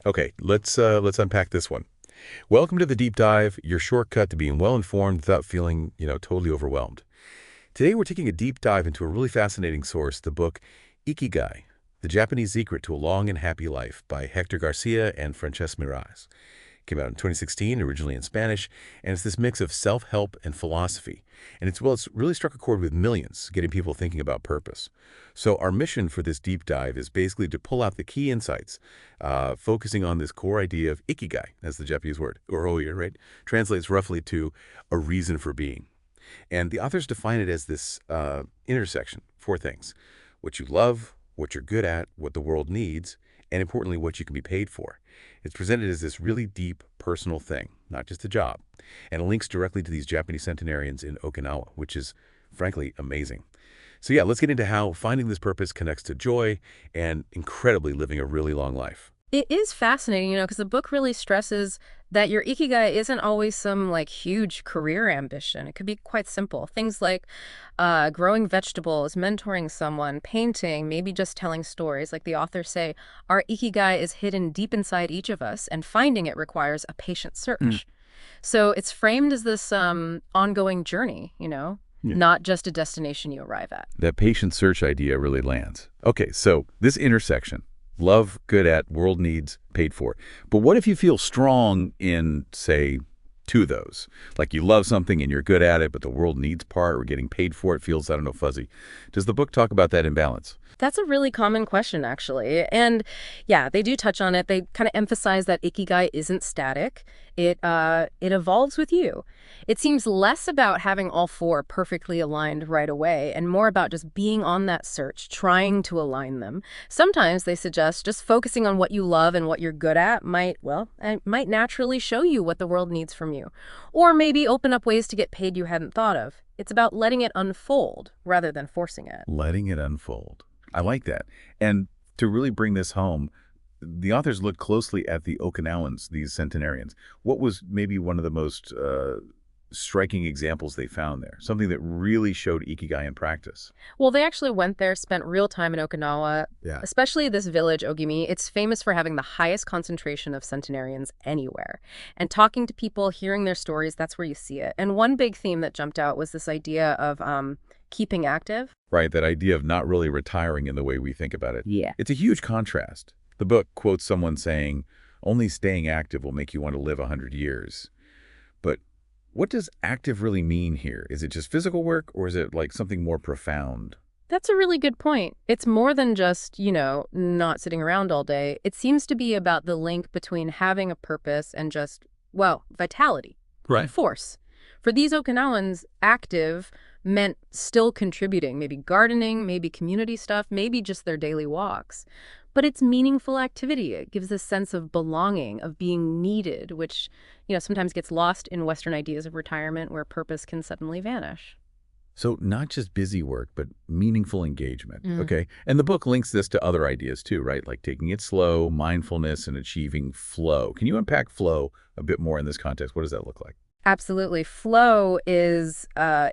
Okay, let's unpack this one. Welcome to the deep dive, your shortcut to being well informed without feeling, totally overwhelmed. Today we're taking a deep dive into a really fascinating source, the book Ikigai, The Japanese Secret to a Long and Happy Life by Hector Garcia and Frances Miraz. Came out in 2016, originally in Spanish, and it's this mix of self-help and philosophy. And it's really struck a chord with millions, getting people thinking about purpose. So our mission for this deep dive is basically to pull out the key insights, focusing on this core idea of ikigai, as the Japanese word, or oya, right, translates roughly to a reason for being. And the authors define it as this intersection, four things: what you love, what you're good at, what the world needs, and importantly, what you can be paid for. It's presented as this really deep, personal thing, not just a job. And it links directly to these Japanese centenarians in Okinawa, which is, frankly, amazing. So yeah, let's get into how finding this purpose connects to joy and incredibly living a really long life. It is fascinating, because the book really stresses that your ikigai isn't always some like huge career ambition. It could be quite simple. Things like growing vegetables, mentoring someone, painting, maybe just telling stories. Like the authors say, our ikigai is hidden deep inside each of us, and finding it requires a patient Mm. search. So it's framed as this ongoing journey, Yeah. not just a destination you arrive at. That patient search idea really lands. Okay, so this intersection, love, good at, world needs, paid for. But what if you feel strong in, say, two of those? Like you love something and you're good at it, but the world needs part or getting paid for it feels, I don't know, fuzzy. Does the book talk about that imbalance? That's a really common question, actually. And yeah, they do touch on it. They kind of emphasize that ikigai isn't static. It evolves with you. It seems less about having all four perfectly aligned right away and more about just being on that search, trying to align them. Sometimes they suggest just focusing on what you love and what you're good at might naturally show you what the world needs from you. Or maybe open up ways to get paid you hadn't thought of. It's about letting it unfold rather than forcing it. Letting it unfold. I like that. And to really bring this home, the authors looked closely at the Okinawans, these centenarians. What was maybe one of the most striking examples they found there? Something that really showed Ikigai in practice. Well, they actually went there, spent real time in Okinawa, Yeah. especially this village, Ogimi. It's famous for having the highest concentration of centenarians anywhere. And talking to people, hearing their stories, that's where you see it. And one big theme that jumped out was this idea of keeping active. Right, that idea of not really retiring in the way we think about it. Yeah. It's a huge contrast. The book quotes someone saying, only staying active will make you want to live 100 years. But what does active really mean here? Is it just physical work, or is it like something more profound? That's a really good point. It's more than just, not sitting around all day. It seems to be about the link between having a purpose and just, well, vitality and Right. force. For these Okinawans, active meant still contributing, maybe gardening, maybe community stuff, maybe just their daily walks. But it's meaningful activity. It gives a sense of belonging, of being needed, which, sometimes gets lost in Western ideas of retirement where purpose can suddenly vanish. So not just busy work, but meaningful engagement. Mm. Okay. And the book links this to other ideas too, right? Like taking it slow, mindfulness, and achieving flow. Can you unpack flow a bit more in this context? What does that look like? Absolutely. Flow is,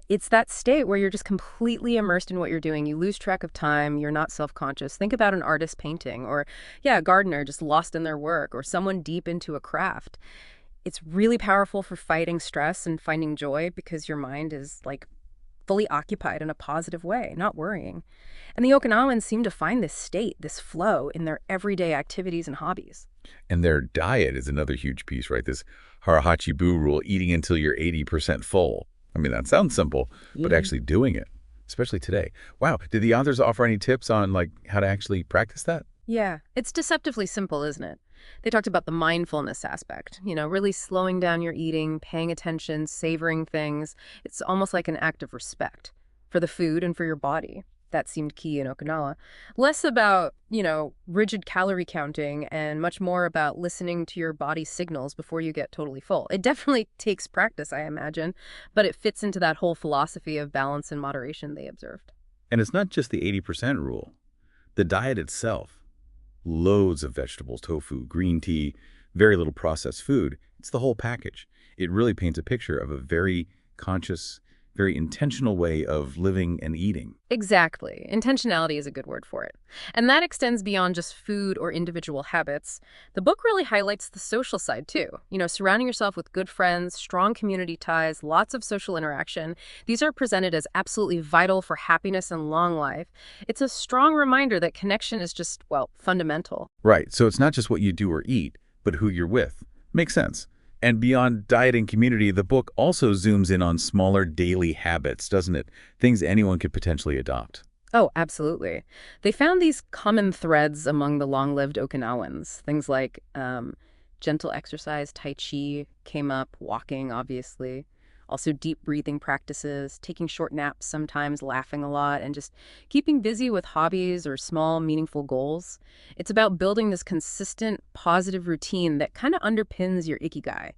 it's that state where you're just completely immersed in what you're doing. You lose track of time. You're not self-conscious. Think about an artist painting or, yeah, a gardener just lost in their work or someone deep into a craft. It's really powerful for fighting stress and finding joy because your mind is like fully occupied in a positive way, not worrying. And the Okinawans seem to find this state, this flow in their everyday activities and hobbies. And their diet is another huge piece, right? This Harahachi-bu rule, eating until you're 80% full. I mean, that sounds simple, but actually doing it, especially today. Wow. Did the authors offer any tips on like how to actually practice that? Yeah, it's deceptively simple, isn't it? They talked about the mindfulness aspect, really slowing down your eating, paying attention, savoring things. It's almost like an act of respect for the food and for your body. That seemed key in Okinawa. Less about, rigid calorie counting and much more about listening to your body's signals before you get totally full. It definitely takes practice, I imagine, but it fits into that whole philosophy of balance and moderation they observed. And it's not just the 80% rule. The diet itself, loads of vegetables, tofu, green tea, very little processed food. It's the whole package. It really paints a picture of a very conscious, very intentional way of living and eating. Exactly. Intentionality is a good word for it. And that extends beyond just food or individual habits. The book really highlights the social side, too. Surrounding yourself with good friends, strong community ties, lots of social interaction. These are presented as absolutely vital for happiness and long life. It's a strong reminder that connection is just, well, fundamental. Right, so it's not just what you do or eat, but who you're with. Makes sense. And beyond diet and community, the book also zooms in on smaller daily habits, doesn't it? Things anyone could potentially adopt. Oh, absolutely. They found these common threads among the long-lived Okinawans. Things like gentle exercise, tai chi came up, walking, obviously. Also deep breathing practices, taking short naps sometimes, laughing a lot, and just keeping busy with hobbies or small, meaningful goals. It's about building this consistent, positive routine that kind of underpins your Ikigai,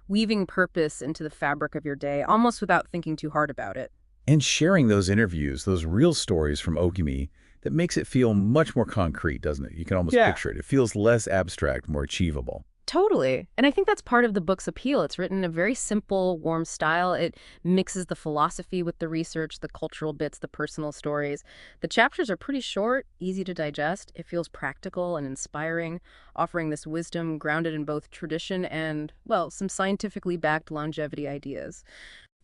weaving purpose into the fabric of your day, almost without thinking too hard about it. And sharing those interviews, those real stories from Okimi, that makes it feel much more concrete, doesn't it? You can almost Yeah. picture it. It feels less abstract, more achievable. Totally. And I think that's part of the book's appeal. It's written in a very simple, warm style. It mixes the philosophy with the research, the cultural bits, the personal stories. The chapters are pretty short, easy to digest. It feels practical and inspiring, offering this wisdom grounded in both tradition and, well, some scientifically backed longevity ideas.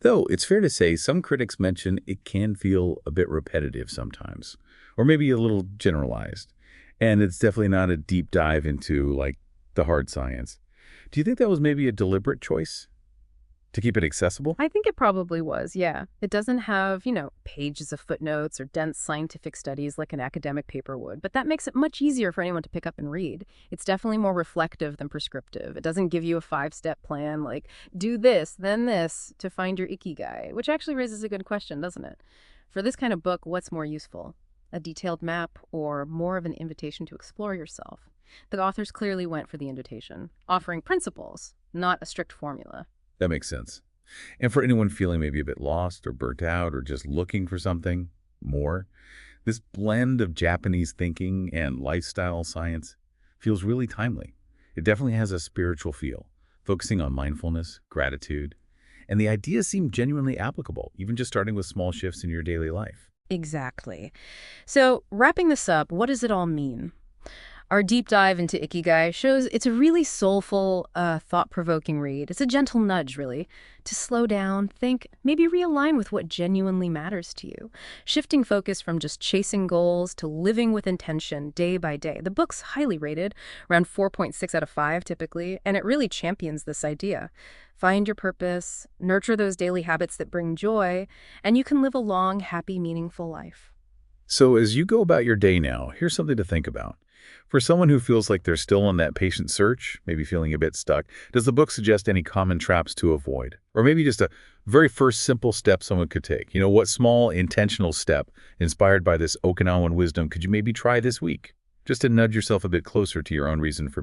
Though it's fair to say some critics mention it can feel a bit repetitive sometimes, or maybe a little generalized. And it's definitely not a deep dive into, like, the hard science. Do you think that was maybe a deliberate choice to keep it accessible? I think it probably was, yeah. It doesn't have, pages of footnotes or dense scientific studies like an academic paper would, but that makes it much easier for anyone to pick up and read. It's definitely more reflective than prescriptive. It doesn't give you a five-step plan like, do this, then this, to find your Ikigai, which actually raises a good question, doesn't it? For this kind of book, what's more useful? A detailed map or more of an invitation to explore yourself? The authors clearly went for the invitation, offering principles, not a strict formula. That makes sense. And for anyone feeling maybe a bit lost or burnt out or just looking for something more, this blend of Japanese thinking and lifestyle science feels really timely. It definitely has a spiritual feel, focusing on mindfulness, gratitude, and the ideas seem genuinely applicable, even just starting with small shifts in your daily life. Exactly. So, wrapping this up, what does it all mean? Our deep dive into Ikigai shows it's a really soulful, thought-provoking read. It's a gentle nudge, really, to slow down, think, maybe realign with what genuinely matters to you, shifting focus from just chasing goals to living with intention day by day. The book's highly rated, around 4.6 out of 5 typically, and it really champions this idea. Find your purpose, nurture those daily habits that bring joy, and you can live a long, happy, meaningful life. So as you go about your day now, here's something to think about. For someone who feels like they're still on that patient search, maybe feeling a bit stuck, does the book suggest any common traps to avoid? Or maybe just a very first simple step someone could take? What small intentional step inspired by this Okinawan wisdom could you maybe try this week? Just to nudge yourself a bit closer to your own reason for being.